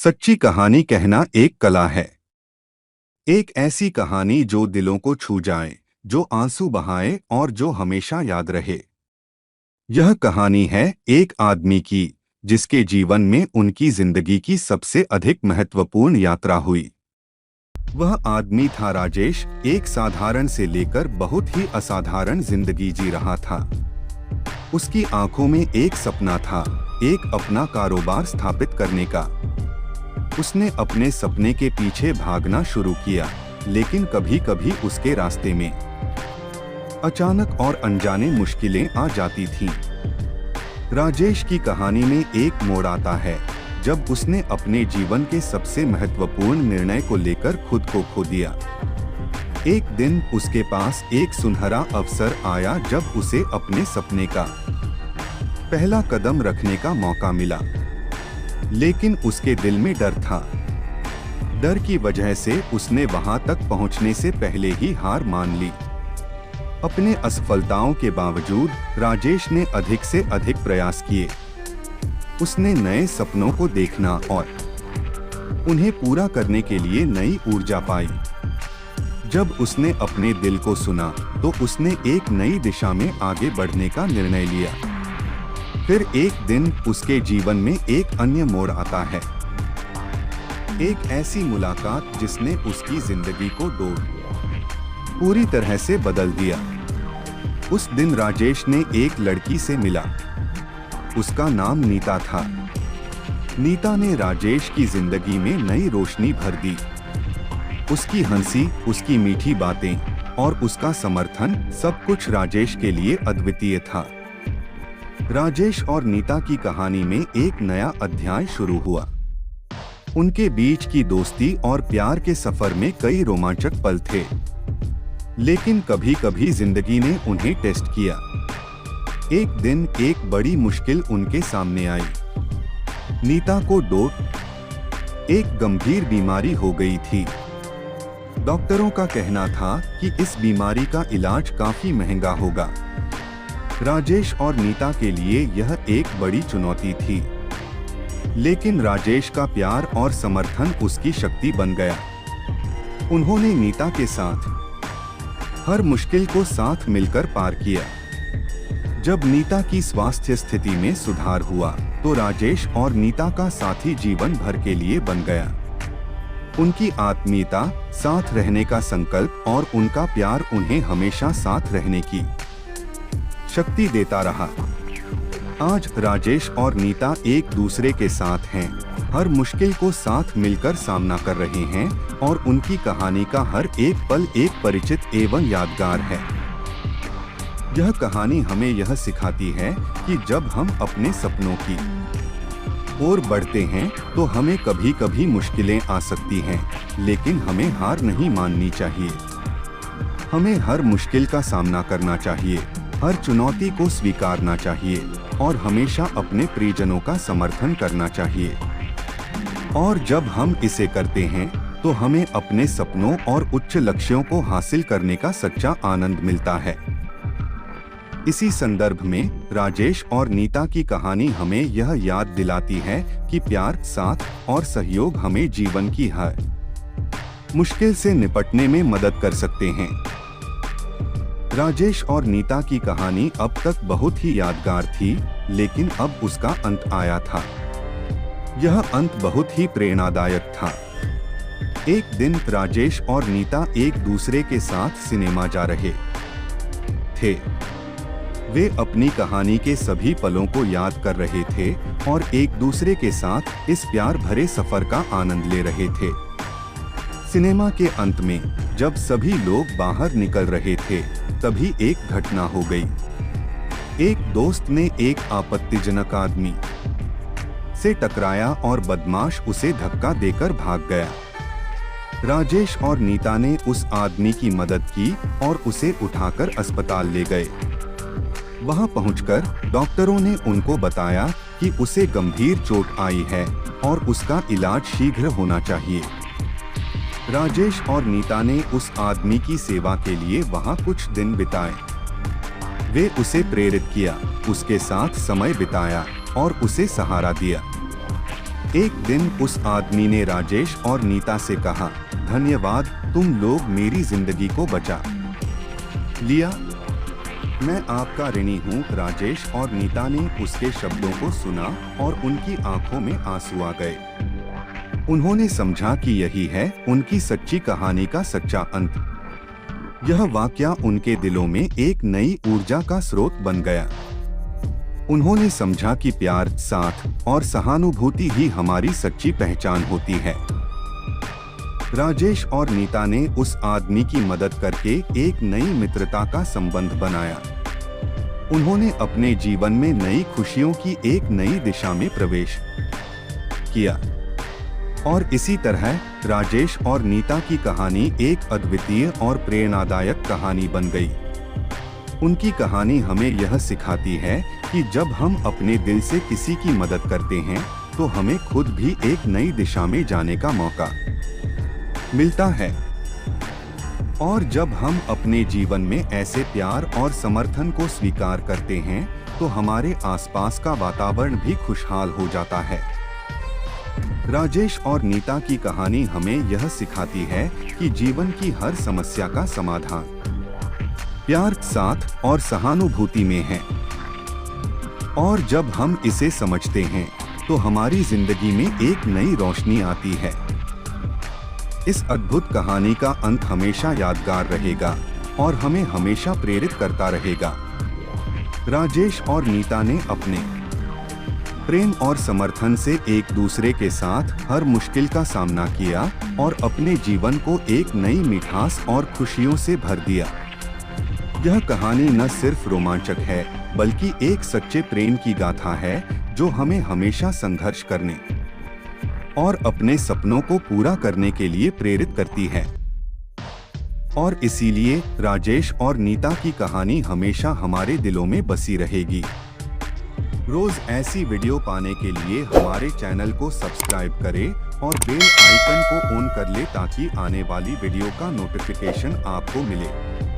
सच्ची कहानी कहना एक कला है। एक ऐसी कहानी जो दिलों को छू जाए, जो आंसू बहाए और जो हमेशा याद रहे। यह कहानी है एक आदमी की, जिसके जीवन में उनकी जिंदगी की सबसे अधिक महत्वपूर्ण यात्रा हुई। वह आदमी था राजेश। एक साधारण से लेकर बहुत ही असाधारण जिंदगी जी रहा था। उसकी आंखों में एक सपना था, एक अपना कारोबार स्थापित करने का। उसने अपने सपने के पीछे भागना शुरू किया, लेकिन कभी कभी उसके रास्ते में अचानक और अनजाने मुश्किलें आ जाती थीं। राजेश की कहानी में एक मोड़ आता है जब उसने अपने जीवन के सबसे महत्वपूर्ण निर्णय को लेकर खुद को खो दिया। एक दिन उसके पास एक सुनहरा अवसर आया जब उसे अपने सपने का पहला कदम रखने का मौका मिला। लेकिन उसके दिल में डर था। डर की वजह से उसने वहां तक पहुंचने से पहले ही हार मान ली। अपने असफलताओं के बावजूद राजेश ने अधिक से अधिक प्रयास किए। उसने नए सपनों को देखना और उन्हें पूरा करने के लिए नई ऊर्जा पाई। जब उसने अपने दिल को सुना तो उसने एक नई दिशा में आगे बढ़ने का निर्णय लिया। फिर एक दिन उसके जीवन में एक अन्य मोड़ आता है। एक ऐसी मुलाकात जिसने उसकी जिंदगी को पूरी तरह से बदल दिया। उस दिन राजेश ने एक लड़की से मिला। उसका नाम नीता था। नीता ने राजेश की जिंदगी में नई रोशनी भर दी। उसकी हंसी, उसकी मीठी बातें और उसका समर्थन, सब कुछ राजेश के लिए अद्वितीय था। राजेश और नीता की कहानी में एक नया अध्याय शुरू हुआ। उनके बीच की दोस्ती और प्यार के सफर में कई रोमांचक पल थे। लेकिन कभी कभी जिंदगी ने उन्हें टेस्ट किया। एक दिन एक बड़ी मुश्किल उनके सामने आई। नीता को एक गंभीर बीमारी हो गई थी। डॉक्टरों का कहना था कि इस बीमारी का इलाज काफी महंगा होगा। राजेश और नीता के लिए यह एक बड़ी चुनौती थी। लेकिन राजेश का प्यार और समर्थन उसकी शक्ति बन गया। उन्होंने नीता के साथ हर मुश्किल को साथ मिलकर पार किया। जब नीता की स्वास्थ्य स्थिति में सुधार हुआ तो राजेश और नीता का साथी जीवन भर के लिए बन गया। उनकी आत्मीयता, साथ रहने का संकल्प और उनका प्यार उन्हें हमेशा साथ रहने की शक्ति देता रहा। आज राजेश और नीता एक दूसरे के साथ हैं, हर मुश्किल को साथ मिलकर सामना कर रहे हैं और उनकी कहानी का हर एक पल एक परिचित एवं यादगार है। यह कहानी हमें यह सिखाती है कि जब हम अपने सपनों की ओर बढ़ते हैं तो हमें कभी कभी मुश्किलें आ सकती हैं, लेकिन हमें हार नहीं माननी चाहिए। हमें हर मुश्किल का सामना करना चाहिए, हर चुनौती को स्वीकारना चाहिए और हमेशा अपने प्रियजनों का समर्थन करना चाहिए। और जब हम इसे करते हैं तो हमें अपने सपनों और उच्च लक्ष्यों को हासिल करने का सच्चा आनंद मिलता है। इसी संदर्भ में राजेश और नीता की कहानी हमें यह याद दिलाती है कि प्यार, साथ और सहयोग हमें जीवन की हर मुश्किल से निपटने में मदद कर सकते हैं। राजेश और नीता की कहानी अब तक बहुत ही यादगार थी, लेकिन अब उसका अंत आया था। यह अंत बहुत ही प्रेरणादायक था। एक दिन राजेश और नीता एक दूसरे के साथ सिनेमा जा रहे थे। वे अपनी कहानी के सभी पलों को याद कर रहे थे और एक दूसरे के साथ इस प्यार भरे सफर का आनंद ले रहे थे। सिनेमा के अंत में जब सभी लोग बाहर निकल रहे थे, तभी एक घटना हो गई। एक दोस्त ने एक आपत्तिजनक आदमी से टकराया और बदमाश उसे धक्का देकर भाग गया। राजेश और नीता ने उस आदमी की मदद की और उसे उठाकर अस्पताल ले गए। वहां पहुंचकर डॉक्टरों ने उनको बताया कि उसे गंभीर चोट आई है और उसका इलाज शीघ्र होना चाहिए। राजेश और नीता ने उस आदमी की सेवा के लिए वहां कुछ दिन बिताए। वे उसे प्रेरित किया, उसके साथ समय बिताया और उसे सहारा दिया। एक दिन उस आदमी ने राजेश और नीता से कहा, धन्यवाद, तुम लोग मेरी जिंदगी को बचा लिया। मैं आपका ऋणी हूँ। राजेश और नीता ने उसके शब्दों को सुना और उनकी आंखों में आंसू आ गए। उन्होंने समझा कि यही है उनकी सच्ची कहानी का सच्चा अंत। यह वाकया उनके दिलों में एक नई ऊर्जा का स्रोत बन गया। उन्होंने समझा कि प्यार, साथ और सहानुभूति ही हमारी सच्ची पहचान होती है। राजेश और नीता ने उस आदमी की मदद करके एक नई मित्रता का संबंध बनाया। उन्होंने अपने जीवन में नई खुशियों की एक नई दिशा में प्रवेश किया। और इसी तरह राजेश और नीता की कहानी एक अद्वितीय और प्रेरणादायक कहानी बन गई। उनकी कहानी हमें यह सिखाती है कि जब हम अपने दिल से किसी की मदद करते हैं तो हमें खुद भी एक नई दिशा में जाने का मौका मिलता है। और जब हम अपने जीवन में ऐसे प्यार और समर्थन को स्वीकार करते हैं तो हमारे आसपास का वातावरण भी खुशहाल हो जाता है। राजेश और नीता की कहानी हमें यह सिखाती है कि जीवन की हर समस्या का समाधान प्यार, साथ और सहानुभूति में है। और जब हम इसे समझते हैं तो हमारी जिंदगी में एक नई रोशनी आती है। इस अद्भुत कहानी का अंत हमेशा यादगार रहेगा और हमें हमेशा प्रेरित करता रहेगा। राजेश और नीता ने अपने प्रेम और समर्थन से एक दूसरे के साथ हर मुश्किल का सामना किया और अपने जीवन को एक नई मिठास और खुशियों से भर दिया। यह कहानी न सिर्फ रोमांचक है बल्कि एक सच्चे प्रेम की गाथा है जो हमें हमेशा संघर्ष करने और अपने सपनों को पूरा करने के लिए प्रेरित करती है। और इसीलिए राजेश और नीता की कहानी हमेशा हमारे दिलों में बसी रहेगी। रोज ऐसी वीडियो पाने के लिए हमारे चैनल को सब्सक्राइब करें और बेल आइकन को ऑन कर ले ताकि आने वाली वीडियो का नोटिफिकेशन आपको मिले।